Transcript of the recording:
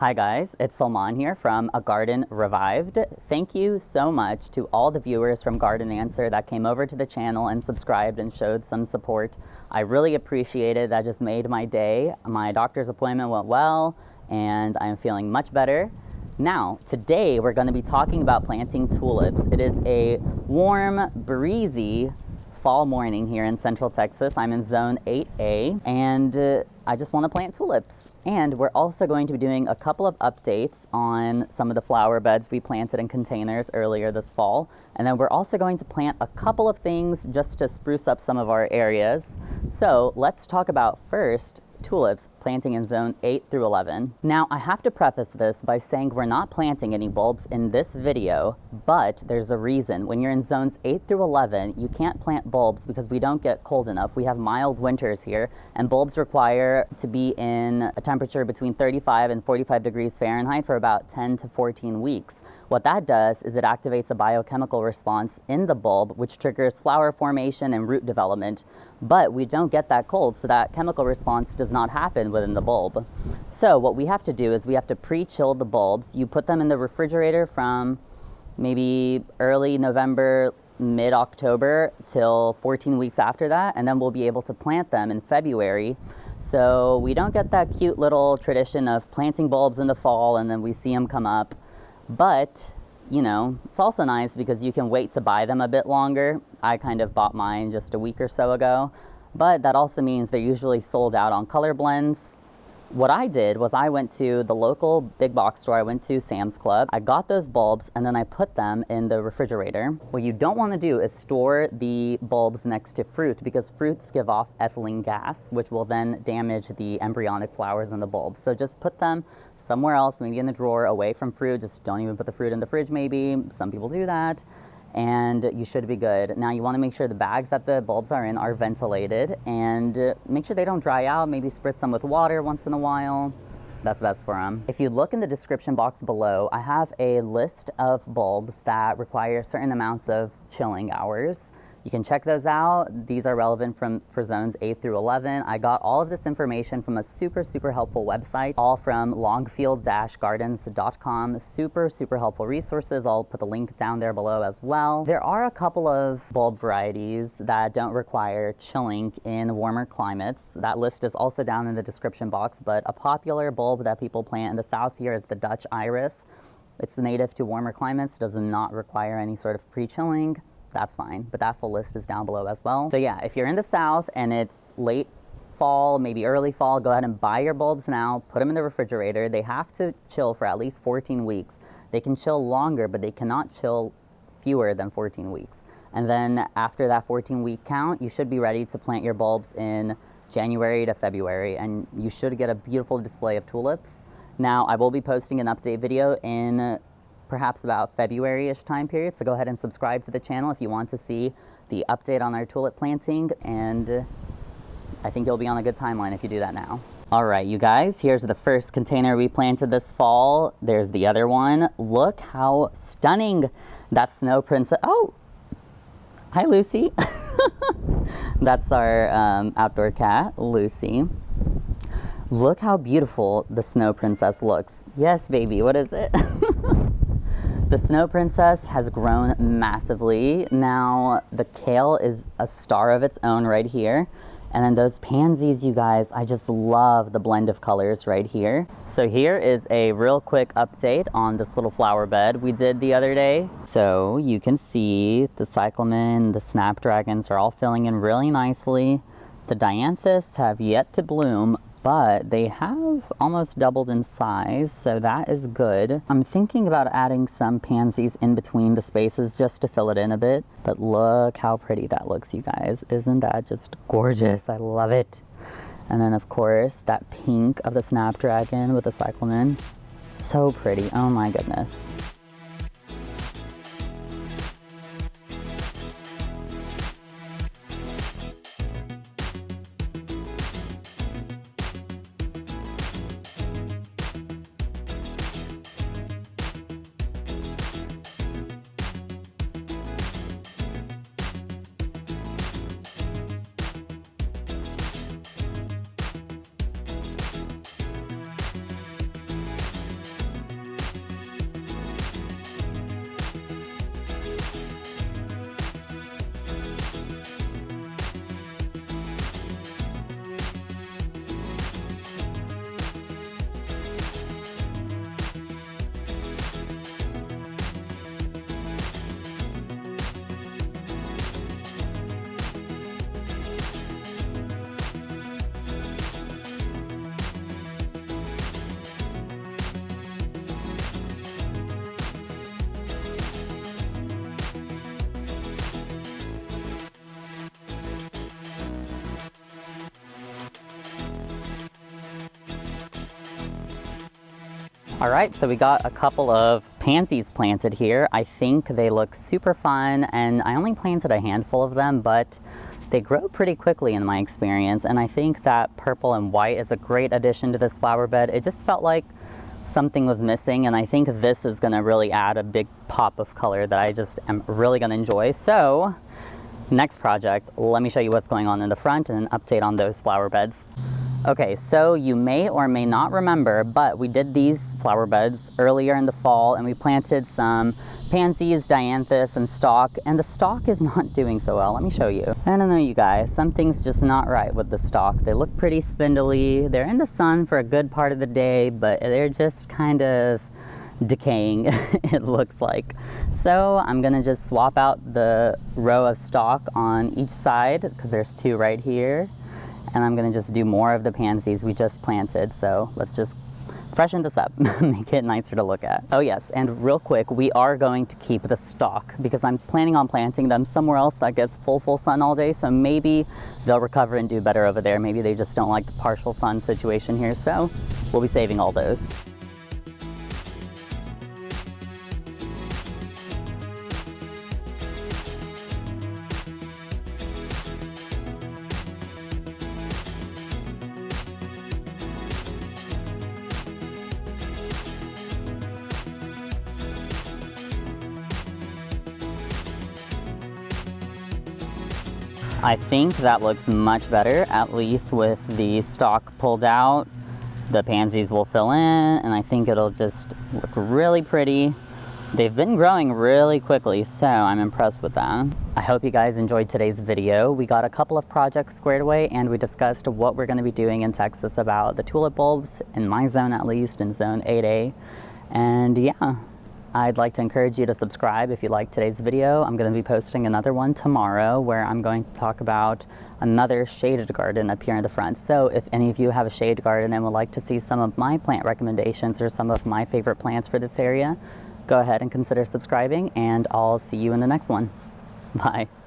Hi guys, it's Salman here from A Garden Revived. Thank you so much to all the viewers from Garden Answer that came over to the channel and subscribed and showed some support. I really appreciate it. That just made my day. My doctor's appointment went well and I'm feeling much better. Now, today we're going to be talking about planting tulips. It is a warm, breezy fall morning here in Central Texas. I'm in Zone 8A and I just want to plant tulips. And we're also going to be doing a couple of updates on some of the flower beds we planted in containers earlier this fall. And then we're also going to plant a couple of things just to spruce up some of our areas. So let's talk about first tulips planting in zone 8 through 11. Now I have to preface this by saying we're not planting any bulbs in this video, but there's a reason. When you're in zones 8 through 11, you can't plant bulbs because we don't get cold enough. We have mild winters here and bulbs require to be in a temperature between 35 and 45 degrees Fahrenheit for about 10 to 14 weeks. What that does is it activates a biochemical response in the bulb, which triggers flower formation and root development. But we don't get that cold, so that chemical response does not happen within the bulb. So what we have to do is we have to pre-chill the bulbs. You put them in the refrigerator from maybe early November, mid-October till 14 weeks after that, and then we'll be able to plant them in February. So we don't get that cute little tradition of planting bulbs in the fall and then we see them come up. But, you know, it's also nice because you can wait to buy them a bit longer. I kind of bought mine just a week or so ago, but that also means they're usually sold out on color blends. What I did was I went to the local big box store. I went to Sam's Club. I got those bulbs and then I put them in the refrigerator. What you don't want to do is store the bulbs next to fruit because fruits give off ethylene gas, which will then damage the embryonic flowers in the bulbs. So just put them somewhere else, maybe in the drawer away from fruit. Just don't even put the fruit in the fridge maybe. Some people do that. And you should be good. Now you want to make sure the bags that the bulbs are in are ventilated and make sure they don't dry out. Maybe spritz them with water once in a while. That's best for them. If you look in the description box below, I have a list of bulbs that require certain amounts of chilling hours. You can check those out. These are relevant for zones 8 through 11. I got all of this information from a super helpful website, all from longfield-gardens.com. Super helpful resources. I'll put the link down there below as well. There are a couple of bulb varieties that don't require chilling in warmer climates. That list is also down in the description box, but a popular bulb that people plant in the south here is the Dutch iris. It's native to warmer climates, does not require any sort of pre-chilling. That's fine, but that full list is down below as well. So yeah, if you're in the south and it's late fall, maybe early fall, go ahead and buy your bulbs now, put them in the refrigerator. They have to chill for at least 14 weeks. They can chill longer, but they cannot chill fewer than 14 weeks. And then after that 14-week count, you should be ready to plant your bulbs in January to February, and you should get a beautiful display of tulips. Now, I will be posting an update video in perhaps about February-ish time period, so go ahead and subscribe to the channel if you want to see the update on our tulip planting, and I think you'll be on a good timeline if you do that now. All right, you guys, here's the first container we planted this fall. There's the other one. Look how stunning that snow princess. Oh, hi, Lucy. That's our outdoor cat, Lucy. Look how beautiful the snow princess looks. Yes, baby, what is it? The snow princess has grown massively. Now the kale is a star of its own right here. And then those pansies, you guys, I just love the blend of colors right here. So here is a real quick update on this little flower bed we did the other day. So you can see the cyclamen, the snapdragons are all filling in really nicely. The dianthus have yet to bloom, but they have almost doubled in size, so that is good. I'm thinking about adding some pansies in between the spaces just to fill it in a bit, but look how pretty that looks, you guys. Isn't that just gorgeous? I love it. And then of course, that pink of the snapdragon with the cyclamen. So pretty, oh my goodness. All right, so we got a couple of pansies planted here. I think they look super fun, and I only planted a handful of them, but they grow pretty quickly in my experience, and I think that purple and white is a great addition to this flower bed. It just felt like something was missing, and I think this is gonna really add a big pop of color that I just am really gonna enjoy. So, next project, let me show you what's going on in the front and an update on those flower beds. Okay, so you may or may not remember, but we did these flower beds earlier in the fall, and we planted some pansies, dianthus, and stalk, and the stalk is not doing so well. Let me show you. I don't know, you guys, something's just not right with the stalk. They look pretty spindly. They're in the sun for a good part of the day, but they're just kind of decaying, it looks like. So I'm gonna just swap out the row of stalk on each side, because there's two right here. And I'm gonna just do more of the pansies we just planted. So let's just freshen this up, make it nicer to look at. Oh yes, and real quick, we are going to keep the stalk because I'm planning on planting them somewhere else that gets full sun all day. So maybe they'll recover and do better over there. Maybe they just don't like the partial sun situation here. So we'll be saving all those. I think that looks much better, at least with the stalk pulled out. The pansies will fill in, and I think it'll just look really pretty. They've been growing really quickly, so I'm impressed with that. I hope you guys enjoyed today's video. We got a couple of projects squared away, and we discussed what we're gonna be doing in Texas about the tulip bulbs, in my zone at least, in zone 8A. And yeah, I'd like to encourage you to subscribe if you liked today's video. I'm going to be posting another one tomorrow where I'm going to talk about another shaded garden up here in the front. So if any of you have a shade garden and would like to see some of my plant recommendations or some of my favorite plants for this area, go ahead and consider subscribing, and I'll see you in the next one. Bye.